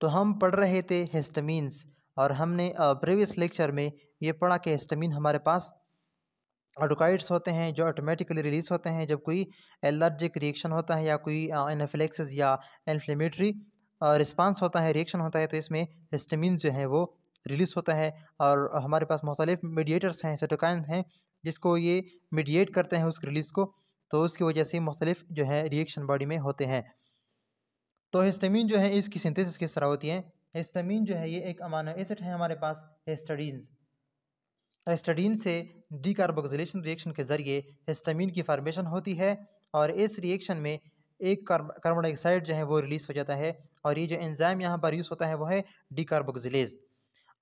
तो हम पढ़ रहे थे हिस्टामीन्स और हमने प्रीवियस लेक्चर में ये पढ़ा कि हिस्टामीन हमारे पास ऑटोकाइड्स होते हैं जो ऑटोमेटिकली रिलीज होते हैं जब कोई एलर्जिक रिएक्शन होता है या कोई एनाफिलेक्सिस या इन्फ्लेमेटरी रिस्पांस होता है, रिएक्शन होता है, तो इसमें हिस्टामीन जो है वो रिलीज होता है। और हमारे पास मुख्तलिफ मीडिएटर्स हैं, साइटोकाइन हैं, जिसको ये मीडिएट करते हैं उस रिलीज को, तो उसकी वजह से मुख्तलिफ जो है रिएक्शन बॉडी में होते हैं। तो हिस्टामीन जो है इसकी सिंथेसिस किस तरह होती है? हिस्टामीन जो है ये एक अमीनो एसिड है हमारे पास हिस्टाडीन्स। हिस्टाडीन से डीकार्बोक्सिलेशन रिएक्शन के ज़रिए हिस्टामीन की फार्मेशन होती है और इस रिएक्शन में एक कार्बन डाइऑक्साइड जो है वो रिलीज़ हो जाता है और ये जो एंजाइम यहाँ पर यूज़ होता है वो है डीकार्बोक्सिलेज।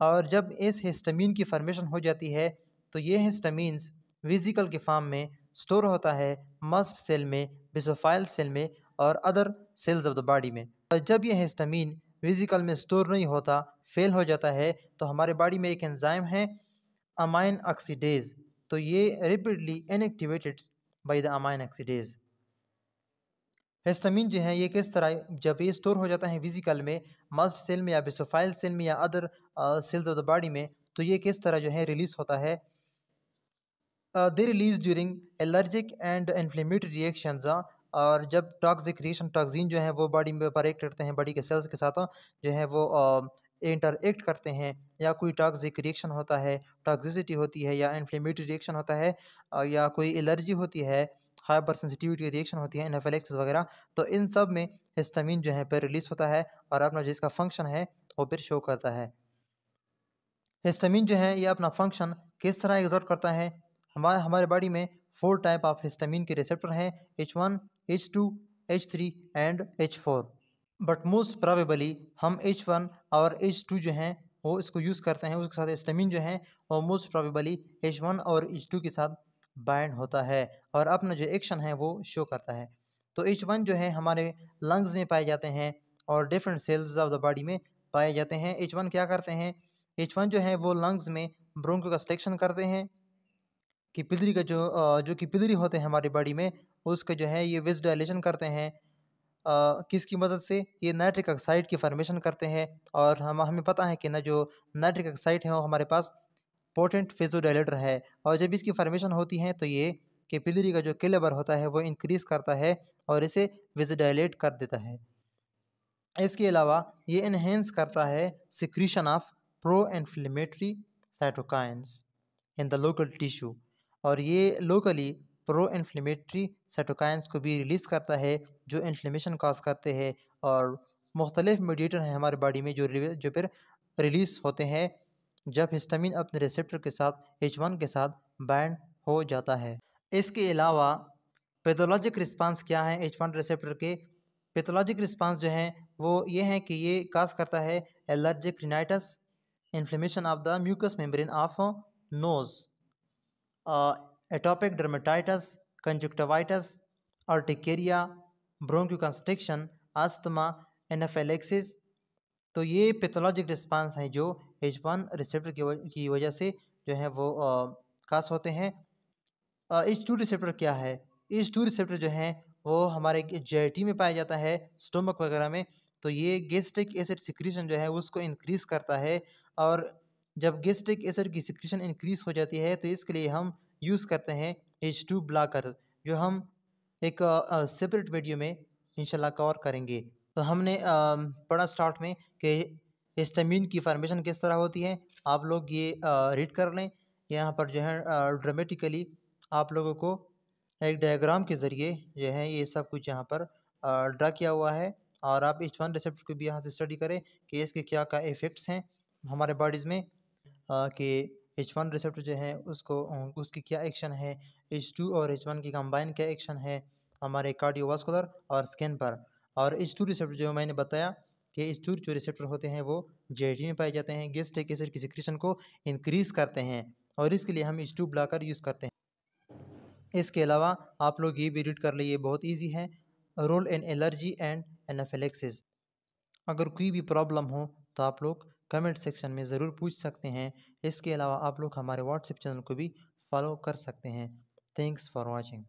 और जब इस हिस्टामीन की फार्मेशन हो जाती है तो ये हिस्टामीन्स वेसिकल के फॉर्म में स्टोर होता है मस्ट सेल में, बेसोफाइल सेल में और other sales of the body में। और जब ये हिस्टामीन वेसिकल में स्टोर नहीं होता, फेल हो जाता है, तो हमारे बॉडी में एक एंजाइम है अमाइन ऑक्सीडेज, तो ये repeatedly inactivated by the amine oxidase. Histamine जो है ये किस तरह जब ये स्टोर हो जाता है वेसिकल में, मस्ट सेल में या बेसोफाइल सेल में या other sales of the body में, तो ये किस तरह जो है रिलीज होता है? They release during allergic and inflammatory reactions. और जब टॉक्सिक रिएक्शन, टॉक्सिन जो है वो बॉडी में ऑपरेट करते हैं, बॉडी के सेल्स के साथ जो है वो इंटरएक्ट करते हैं, या कोई टॉक्सिक रिएक्शन होता है, टॉक्सिसिटी होती है, या इन्फ्लेमेटरी रिएक्शन होता है, या कोई एलर्जी होती है, हाइपर सेंसिटिविटी रिएक्शन होती है, एनाफिलेक्सिस वगैरह, तो इन सब में हिस्टामीन जो है पर रिलीज होता है और अपना जिसका फंक्शन है वो फिर शो करता है। हिस्टामीन जो है ये अपना फंक्शन किस तरह एग्जर्ट करता है? हमारे बॉडी में 4 टाइप ऑफ हिस्टामीन के रिसेप्टर हैं, H1, H2, H3 and H4। But most probably हम H1 और H2 जो हैं वो इसको यूज़ करते हैं, उसके साथ हिस्टामीन जो है वो मोस्ट प्रोबेबली H1 और H2 के साथ बाइंड होता है और अपना जो एक्शन है वो शो करता है। तो H1 जो है हमारे लंग्स में पाए जाते हैं और different cells of the body में पाए जाते हैं। H1 क्या करते हैं? H1 जो है वो लंग्स में ब्रोंकोकंस्ट्रिक्शन करते हैं कि पिलरी का जो कि पिलरी होते हैं हमारी बॉडी में, उसका जो है ये विज़ुअलाइजेशन करते हैं। किसकी मदद से? ये नाइट्रिक ऑक्साइड की फॉर्मेशन करते हैं। और हमें पता है कि ना जो नाइट्रिक ऑक्साइड है वो हमारे पास पोटेंट फिज़ोडाइलेटर है और जब इसकी फॉर्मेशन होती है तो ये कैपिलरी का जो कैलिबर होता है वो इंक्रीज़ करता है और इसे विज़ोडाइलेट कर देता है। इसके अलावा ये इन्हेंस करता है secretion of pro inflammatory cytokines in the local tissue और ये लोकली प्रो इन्फ्लेमेटरी साइटोकाइंस को भी रिलीज़ करता है जो इन्फ्लेमेशन कॉज करते हैं। और मुख्तलिफ मीडिएटर हैं हमारे बॉडी में जो फिर रिलीज़ होते हैं जब हिस्टामीन अपने रिसेप्टर के साथ H1 के साथ बाइंड हो जाता है। इसके अलावा पैथोलॉजिक रिस्पांस क्या है H1 रिसेप्टर के? पैथोलॉजिक रिस्पांस जो है वो ये है कि ये काज करता है allergic rhinitis, inflammation of the mucous membrane of nose, atopic dermatitis, conjunctivitis, urticaria, bronchoconstriction, asthma, anaphylaxis. तो ये पैथोलॉजिक रिस्पांस हैं जो H1 रिसेप्टर की वजह से जो है वो काज होते हैं। H2 रिसेप्टर क्या है? H2 रिसेप्टर जो है वो हमारे GIT में पाया जाता है, स्टोमक वगैरह में। तो ये गैस्ट्रिक एसिड सिक्रीशन जो है उसको इंक्रीज़ करता है और जब गैस्ट्रिक एसिड की सिक्रीशन इंक्रीज़ हो जाती है तो इसके लिए हम यूज़ करते हैं H2 ब्लॉकर, जो हम एक सेपरेट वीडियो में इंशाल्लाह कवर करेंगे। तो हमने पढ़ा स्टार्ट में कि हिस्टामीन की फॉर्मेशन किस तरह होती है, आप लोग ये रीड कर लें। यहाँ पर जो है ड्रामेटिकली आप लोगों को एक डायग्राम के ज़रिए जो है ये सब कुछ यहाँ पर ड्रा किया हुआ है और आप H1 रिसेप्टर को भी यहाँ से स्टडी करें कि इसके क्या क्या इफ़ेक्ट्स हैं हमारे बॉडीज़ में, कि H1 रिसेप्टर जो है उसको उसकी क्या एक्शन है, H2 और H1 की कंबाइन क्या एक्शन है हमारे कार्डियोवास्कुलर और स्किन पर। और H2 रिसेप्टर जो मैंने बताया कि H2 जो रिसेप्टर होते हैं वो GIT में पाए जाते हैं, गैस्ट्रिक एसिड की सिक्रीशन को इंक्रीज़ करते हैं और इसके लिए हम H2 ब्लॉकर यूज़ करते हैं। इसके अलावा आप लोग ये भी रीड कर लिए, बहुत इजी है, role in allergy and anaphylaxis. अगर कोई भी प्रॉब्लम हो तो आप लोग कमेंट सेक्शन में ज़रूर पूछ सकते हैं। इसके अलावा आप लोग हमारे व्हाट्सएप चैनल को भी फॉलो कर सकते हैं। Thanks for watching.